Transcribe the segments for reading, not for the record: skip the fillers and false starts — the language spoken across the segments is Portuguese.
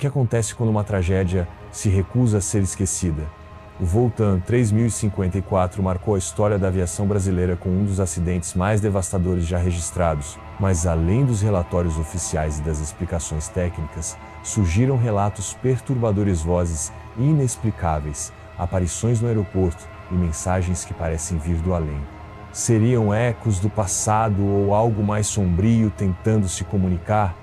que acontece quando uma tragédia se recusa a ser esquecida? O voo TAM 3054 marcou a história da aviação brasileira com um dos acidentes mais devastadores já registrados, mas além dos relatórios oficiais e das explicações técnicas, surgiram relatos perturbadores, vozes inexplicáveis, aparições no aeroporto e mensagens que parecem vir do além. Seriam ecos do passado ou algo mais sombrio tentando se comunicar?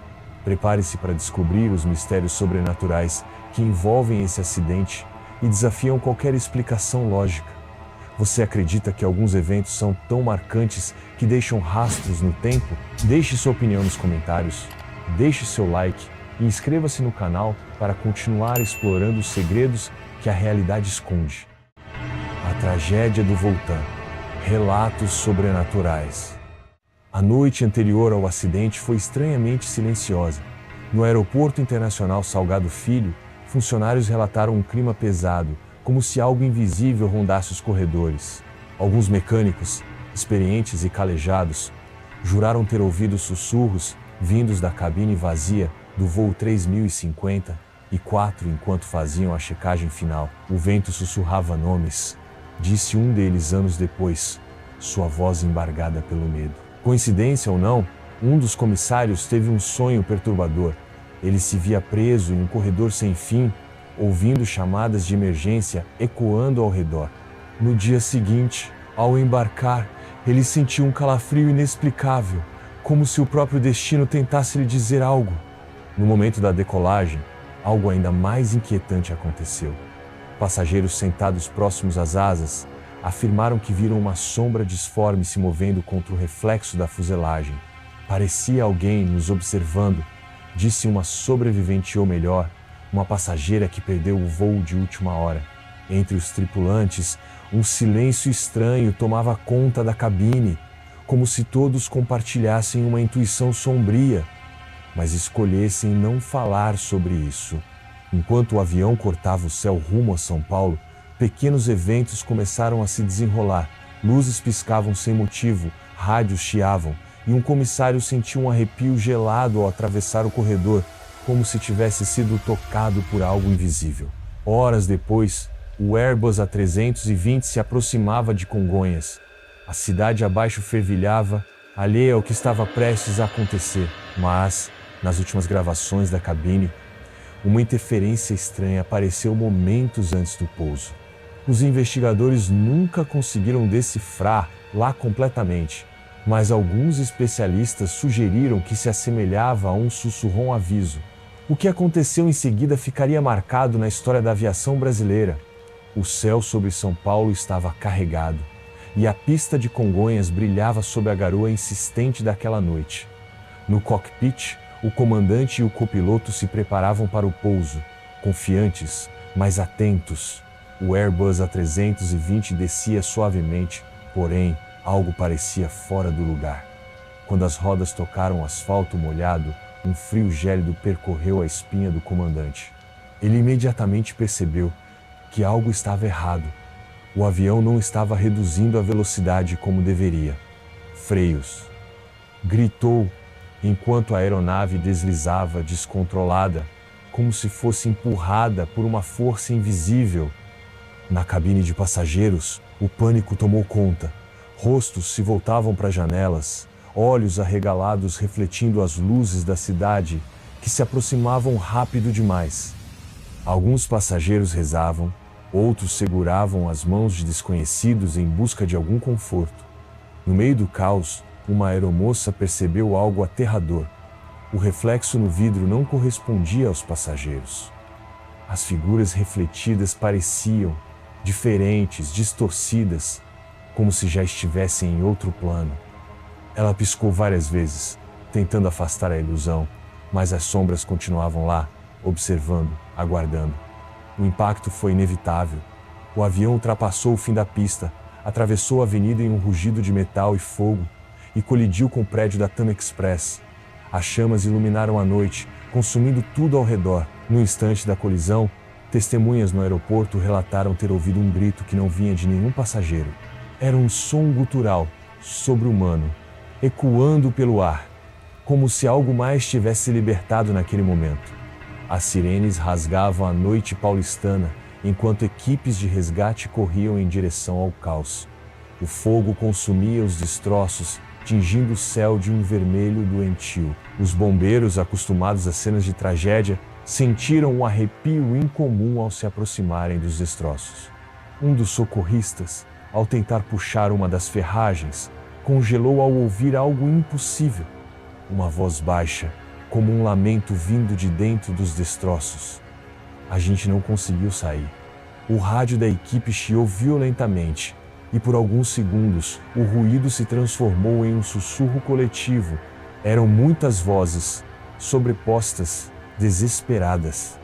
Prepare-se para descobrir os mistérios sobrenaturais que envolvem esse acidente e desafiam qualquer explicação lógica. Você acredita que alguns eventos são tão marcantes que deixam rastros no tempo? Deixe sua opinião nos comentários, deixe seu like e inscreva-se no canal para continuar explorando os segredos que a realidade esconde. A tragédia do voo TAM. Relatos sobrenaturais. A noite anterior ao acidente foi estranhamente silenciosa. No Aeroporto Internacional Salgado Filho, funcionários relataram um clima pesado, como se algo invisível rondasse os corredores. Alguns mecânicos, experientes e calejados, juraram ter ouvido sussurros vindos da cabine vazia do voo 3054 enquanto faziam a checagem final. O vento sussurrava nomes, disse um deles anos depois, sua voz embargada pelo medo. Coincidência ou não, um dos comissários teve um sonho perturbador. Ele se via preso em um corredor sem fim, ouvindo chamadas de emergência ecoando ao redor. No dia seguinte, ao embarcar, ele sentiu um calafrio inexplicável, como se o próprio destino tentasse lhe dizer algo. No momento da decolagem, algo ainda mais inquietante aconteceu. Passageiros sentados próximos às asas afirmaram que viram uma sombra disforme se movendo contra o reflexo da fuselagem. Parecia alguém nos observando, disse uma sobrevivente, ou melhor, uma passageira que perdeu o voo de última hora. Entre os tripulantes, um silêncio estranho tomava conta da cabine, como se todos compartilhassem uma intuição sombria, mas escolhessem não falar sobre isso. Enquanto o avião cortava o céu rumo a São Paulo, pequenos eventos começaram a se desenrolar. Luzes piscavam sem motivo, rádios chiavam, e um comissário sentiu um arrepio gelado ao atravessar o corredor, como se tivesse sido tocado por algo invisível. Horas depois, o Airbus A320 se aproximava de Congonhas. A cidade abaixo fervilhava, alheia ao que estava prestes a acontecer, mas, nas últimas gravações da cabine, uma interferência estranha apareceu momentos antes do pouso. Os investigadores nunca conseguiram decifrar-la completamente, mas alguns especialistas sugeriram que se assemelhava a um sussurrão aviso. O que aconteceu em seguida ficaria marcado na história da aviação brasileira. O céu sobre São Paulo estava carregado, e a pista de Congonhas brilhava sob a garoa insistente daquela noite. No cockpit, o comandante e o copiloto se preparavam para o pouso, confiantes, mas atentos. O Airbus A320 descia suavemente, porém, algo parecia fora do lugar. Quando as rodas tocaram o asfalto molhado, um frio gélido percorreu a espinha do comandante. Ele imediatamente percebeu que algo estava errado. O avião não estava reduzindo a velocidade como deveria. Freios! Gritou, enquanto a aeronave deslizava descontrolada, como se fosse empurrada por uma força invisível. Na cabine de passageiros, o pânico tomou conta. Rostos se voltavam para janelas, olhos arregalados refletindo as luzes da cidade que se aproximavam rápido demais. Alguns passageiros rezavam, outros seguravam as mãos de desconhecidos em busca de algum conforto. No meio do caos, uma aeromoça percebeu algo aterrador. O reflexo no vidro não correspondia aos passageiros. As figuras refletidas pareciam diferentes, distorcidas, como se já estivessem em outro plano. Ela piscou várias vezes, tentando afastar a ilusão, mas as sombras continuavam lá, observando, aguardando. O impacto foi inevitável. O avião ultrapassou o fim da pista, atravessou a avenida em um rugido de metal e fogo e colidiu com o prédio da TAM Express. As chamas iluminaram a noite, consumindo tudo ao redor. No instante da colisão, testemunhas no aeroporto relataram ter ouvido um grito que não vinha de nenhum passageiro. Era um som gutural, sobre-humano, ecoando pelo ar, como se algo mais tivesse libertado naquele momento. As sirenes rasgavam a noite paulistana, enquanto equipes de resgate corriam em direção ao caos. O fogo consumia os destroços, tingindo o céu de um vermelho doentio. Os bombeiros, acostumados a cenas de tragédia, sentiram um arrepio incomum ao se aproximarem dos destroços. Um dos socorristas, ao tentar puxar uma das ferragens, congelou ao ouvir algo impossível. Uma voz baixa, como um lamento vindo de dentro dos destroços. A gente não conseguiu sair. O rádio da equipe chiou violentamente, e por alguns segundos o ruído se transformou em um sussurro coletivo. Eram muitas vozes, sobrepostas, desesperadas.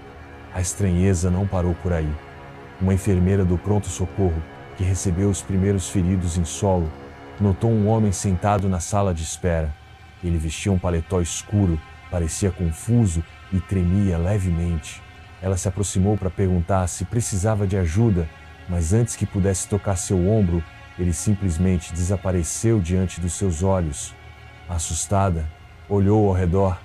A estranheza não parou por aí. Uma enfermeira do pronto-socorro, que recebeu os primeiros feridos em solo, notou um homem sentado na sala de espera. Ele vestia um paletó escuro, parecia confuso e tremia levemente. Ela se aproximou para perguntar se precisava de ajuda, mas antes que pudesse tocar seu ombro, ele simplesmente desapareceu diante dos seus olhos. Assustada, olhou ao redor,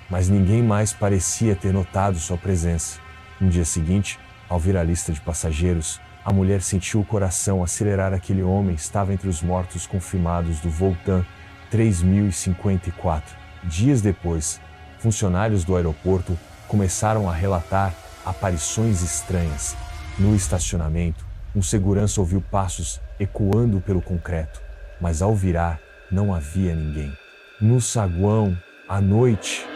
mas ninguém mais parecia ter notado sua presença. No dia seguinte, ao ver a lista de passageiros, a mulher sentiu o coração acelerar. Aquele homem estava entre os mortos confirmados do voo TAM 3054. Dias depois, funcionários do aeroporto começaram a relatar aparições estranhas. No estacionamento, um segurança ouviu passos ecoando pelo concreto, mas ao virar, não havia ninguém. No saguão, à noite,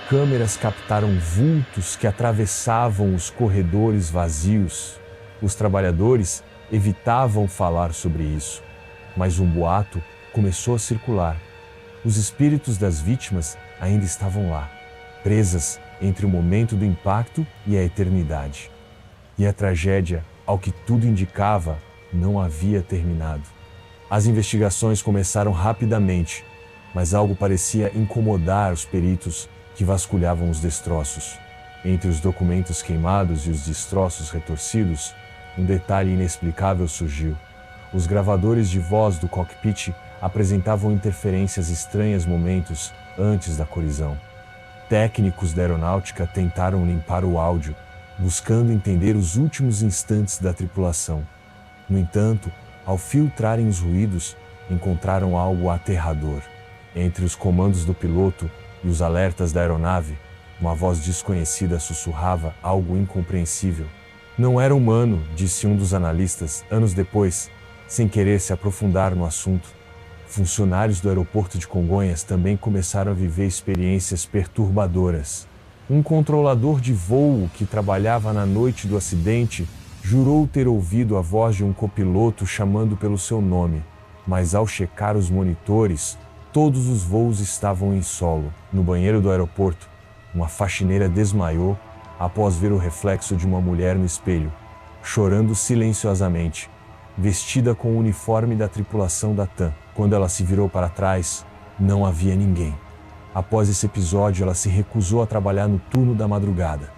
câmeras captaram vultos que atravessavam os corredores vazios. Os trabalhadores evitavam falar sobre isso, mas um boato começou a circular. Os espíritos das vítimas ainda estavam lá, presas entre o momento do impacto e a eternidade. E a tragédia, ao que tudo indicava, não havia terminado. As investigações começaram rapidamente, mas algo parecia incomodar os peritos que vasculhavam os destroços. Entre os documentos queimados e os destroços retorcidos, um detalhe inexplicável surgiu. Os gravadores de voz do cockpit apresentavam interferências estranhas momentos antes da colisão. Técnicos da aeronáutica tentaram limpar o áudio, buscando entender os últimos instantes da tripulação. No entanto, ao filtrarem os ruídos, encontraram algo aterrador. Entre os comandos do piloto e os alertas da aeronave, uma voz desconhecida sussurrava algo incompreensível. Não era humano, disse um dos analistas, anos depois, sem querer se aprofundar no assunto. Funcionários do aeroporto de Congonhas também começaram a viver experiências perturbadoras. Um controlador de voo que trabalhava na noite do acidente jurou ter ouvido a voz de um copiloto chamando pelo seu nome, mas ao checar os monitores, todos os voos estavam em solo. No banheiro do aeroporto, uma faxineira desmaiou após ver o reflexo de uma mulher no espelho, chorando silenciosamente, vestida com o uniforme da tripulação da TAM. Quando ela se virou para trás, não havia ninguém. Após esse episódio, ela se recusou a trabalhar no turno da madrugada.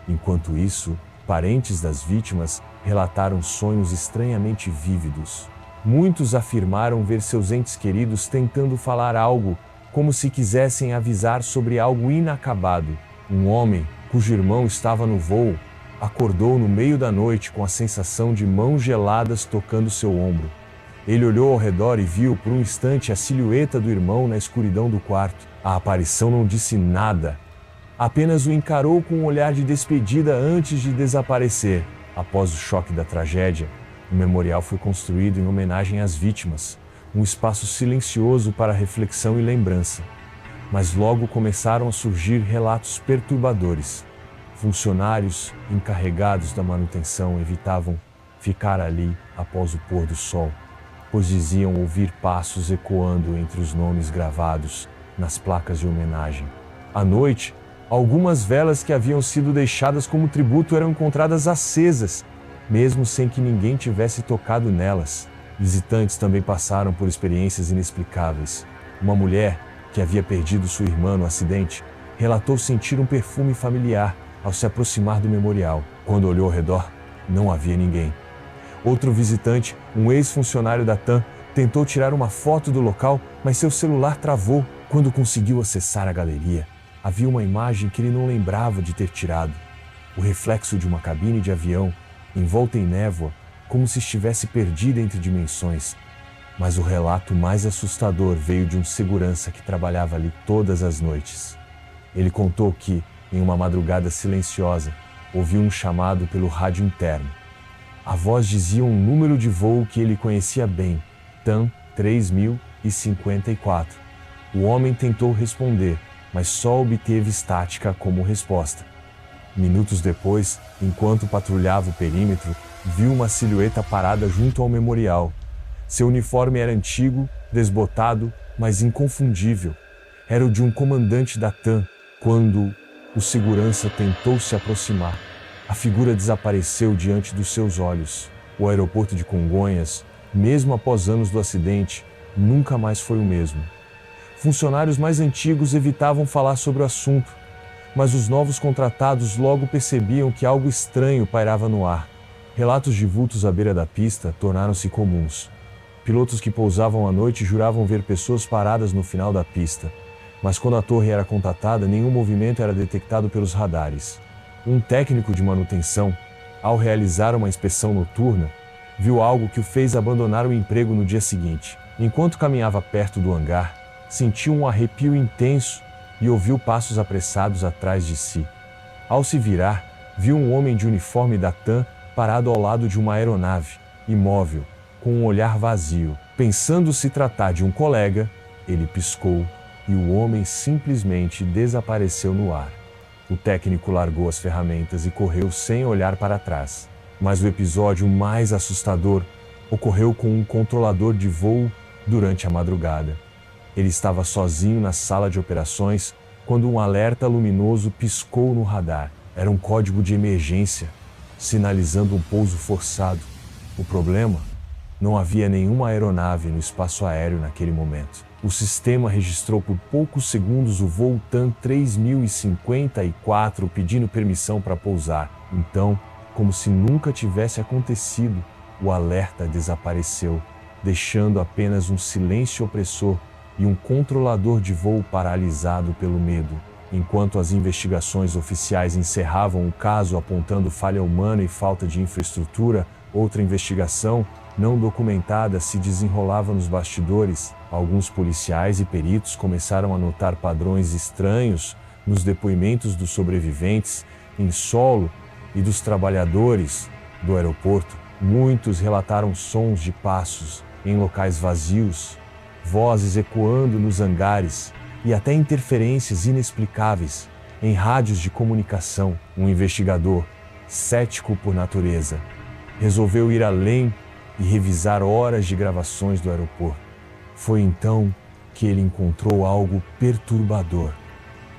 Enquanto isso, parentes das vítimas relataram sonhos estranhamente vívidos. Muitos afirmaram ver seus entes queridos tentando falar algo, como se quisessem avisar sobre algo inacabado. Um homem, cujo irmão estava no voo, acordou no meio da noite com a sensação de mãos geladas tocando seu ombro. Ele olhou ao redor e viu por um instante a silhueta do irmão na escuridão do quarto. A aparição não disse nada, apenas o encarou com um olhar de despedida antes de desaparecer. Após o choque da tragédia, o memorial foi construído em homenagem às vítimas, um espaço silencioso para reflexão e lembrança. Mas logo começaram a surgir relatos perturbadores. Funcionários encarregados da manutenção evitavam ficar ali após o pôr do sol, pois diziam ouvir passos ecoando entre os nomes gravados nas placas de homenagem. À noite, algumas velas que haviam sido deixadas como tributo eram encontradas acesas, mesmo sem que ninguém tivesse tocado nelas. Visitantes também passaram por experiências inexplicáveis. Uma mulher, que havia perdido sua irmã no acidente, relatou sentir um perfume familiar ao se aproximar do memorial. Quando olhou ao redor, não havia ninguém. Outro visitante, um ex-funcionário da TAM, tentou tirar uma foto do local, mas seu celular travou. Quando conseguiu acessar a galeria, havia uma imagem que ele não lembrava de ter tirado. O reflexo de uma cabine de avião, envolta em névoa, como se estivesse perdida entre dimensões. Mas o relato mais assustador veio de um segurança que trabalhava ali todas as noites. Ele contou que, em uma madrugada silenciosa, ouviu um chamado pelo rádio interno. A voz dizia um número de voo que ele conhecia bem, TAM 3054. O homem tentou responder, mas só obteve estática como resposta. Minutos depois, enquanto patrulhava o perímetro, viu uma silhueta parada junto ao memorial. Seu uniforme era antigo, desbotado, mas inconfundível. Era o de um comandante da TAM. Quando o segurança tentou se aproximar, a figura desapareceu diante dos seus olhos. O aeroporto de Congonhas, mesmo após anos do acidente, nunca mais foi o mesmo. Funcionários mais antigos evitavam falar sobre o assunto, mas os novos contratados logo percebiam que algo estranho pairava no ar. Relatos de vultos à beira da pista tornaram-se comuns. Pilotos que pousavam à noite juravam ver pessoas paradas no final da pista, mas quando a torre era contatada, nenhum movimento era detectado pelos radares. Um técnico de manutenção, ao realizar uma inspeção noturna, viu algo que o fez abandonar o emprego no dia seguinte. Enquanto caminhava perto do hangar, sentiu um arrepio intenso e ouviu passos apressados atrás de si. Ao se virar, viu um homem de uniforme da TAM parado ao lado de uma aeronave, imóvel, com um olhar vazio. Pensando se tratar de um colega, ele piscou e o homem simplesmente desapareceu no ar. O técnico largou as ferramentas e correu sem olhar para trás. Mas o episódio mais assustador ocorreu com um controlador de voo durante a madrugada. Ele estava sozinho na sala de operações quando um alerta luminoso piscou no radar. Era um código de emergência, sinalizando um pouso forçado. O problema? Não havia nenhuma aeronave no espaço aéreo naquele momento. O sistema registrou por poucos segundos o voo TAM 3054 pedindo permissão para pousar. Então, como se nunca tivesse acontecido, o alerta desapareceu, deixando apenas um silêncio opressor e um controlador de voo paralisado pelo medo. Enquanto as investigações oficiais encerravam o caso apontando falha humana e falta de infraestrutura, outra investigação, não documentada, se desenrolava nos bastidores. Alguns policiais e peritos começaram a notar padrões estranhos nos depoimentos dos sobreviventes, em solo e dos trabalhadores do aeroporto. Muitos relataram sons de passos em locais vazios, vozes ecoando nos hangares e até interferências inexplicáveis em rádios de comunicação. Um investigador, cético por natureza, resolveu ir além e revisar horas de gravações do aeroporto. Foi então que ele encontrou algo perturbador.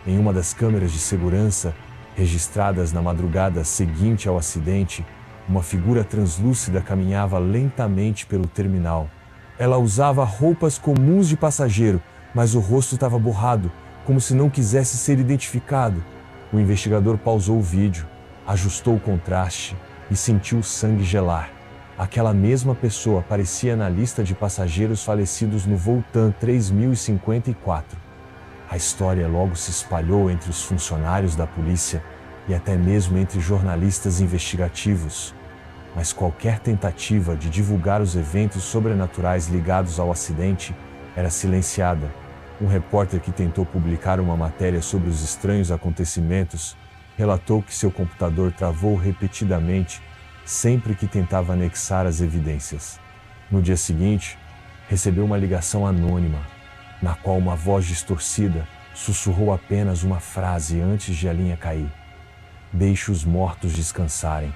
Em uma das câmeras de segurança, registradas na madrugada seguinte ao acidente, uma figura translúcida caminhava lentamente pelo terminal. Ela usava roupas comuns de passageiro, mas o rosto estava borrado, como se não quisesse ser identificado. O investigador pausou o vídeo, ajustou o contraste e sentiu o sangue gelar. Aquela mesma pessoa aparecia na lista de passageiros falecidos no voo TAM 3054. A história logo se espalhou entre os funcionários da polícia e até mesmo entre jornalistas investigativos. Mas qualquer tentativa de divulgar os eventos sobrenaturais ligados ao acidente era silenciada. Um repórter que tentou publicar uma matéria sobre os estranhos acontecimentos relatou que seu computador travou repetidamente sempre que tentava anexar as evidências. No dia seguinte, recebeu uma ligação anônima, na qual uma voz distorcida sussurrou apenas uma frase antes de a linha cair: "Deixe os mortos descansarem."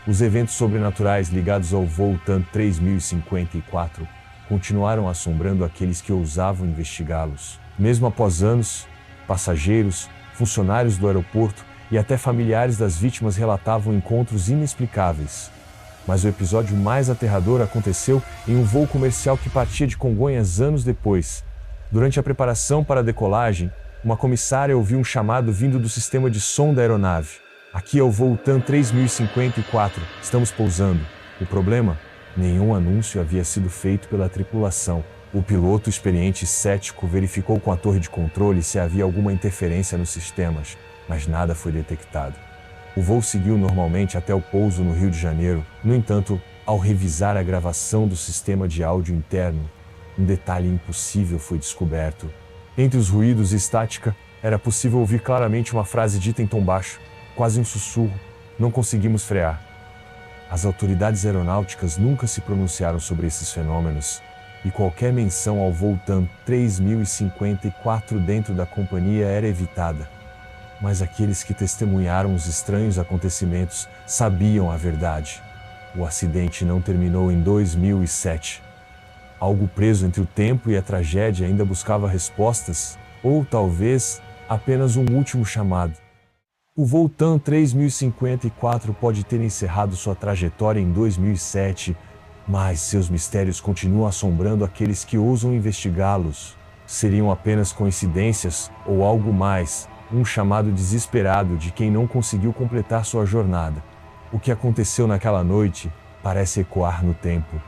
Os eventos sobrenaturais ligados ao voo TAM 3054 continuaram assombrando aqueles que ousavam investigá-los. Mesmo após anos, passageiros, funcionários do aeroporto e até familiares das vítimas relatavam encontros inexplicáveis. Mas o episódio mais aterrador aconteceu em um voo comercial que partia de Congonhas anos depois. Durante a preparação para a decolagem, uma comissária ouviu um chamado vindo do sistema de som da aeronave. "Aqui é o voo TAM 3054, estamos pousando." O problema? Nenhum anúncio havia sido feito pela tripulação. O piloto experiente e cético verificou com a torre de controle se havia alguma interferência nos sistemas, mas nada foi detectado. O voo seguiu normalmente até o pouso no Rio de Janeiro. No entanto, ao revisar a gravação do sistema de áudio interno, um detalhe impossível foi descoberto. Entre os ruídos e estática, era possível ouvir claramente uma frase dita em tom baixo, quase um sussurro: "Não conseguimos frear." As autoridades aeronáuticas nunca se pronunciaram sobre esses fenômenos, e qualquer menção ao voo TAM 3054 dentro da companhia era evitada. Mas aqueles que testemunharam os estranhos acontecimentos sabiam a verdade. O acidente não terminou em 2007. Algo preso entre o tempo e a tragédia ainda buscava respostas, ou talvez apenas um último chamado. O voo TAM 3054 pode ter encerrado sua trajetória em 2007, mas seus mistérios continuam assombrando aqueles que ousam investigá-los. Seriam apenas coincidências ou algo mais, um chamado desesperado de quem não conseguiu completar sua jornada? O que aconteceu naquela noite parece ecoar no tempo,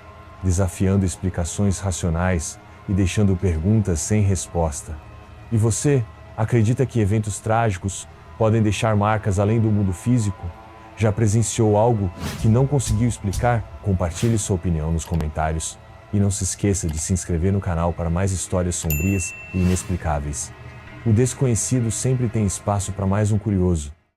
desafiando explicações racionais e deixando perguntas sem resposta. E você, acredita que eventos trágicos podem deixar marcas além do mundo físico? Já presenciou algo que não conseguiu explicar? Compartilhe sua opinião nos comentários e não se esqueça de se inscrever no canal para mais histórias sombrias e inexplicáveis. O desconhecido sempre tem espaço para mais um curioso.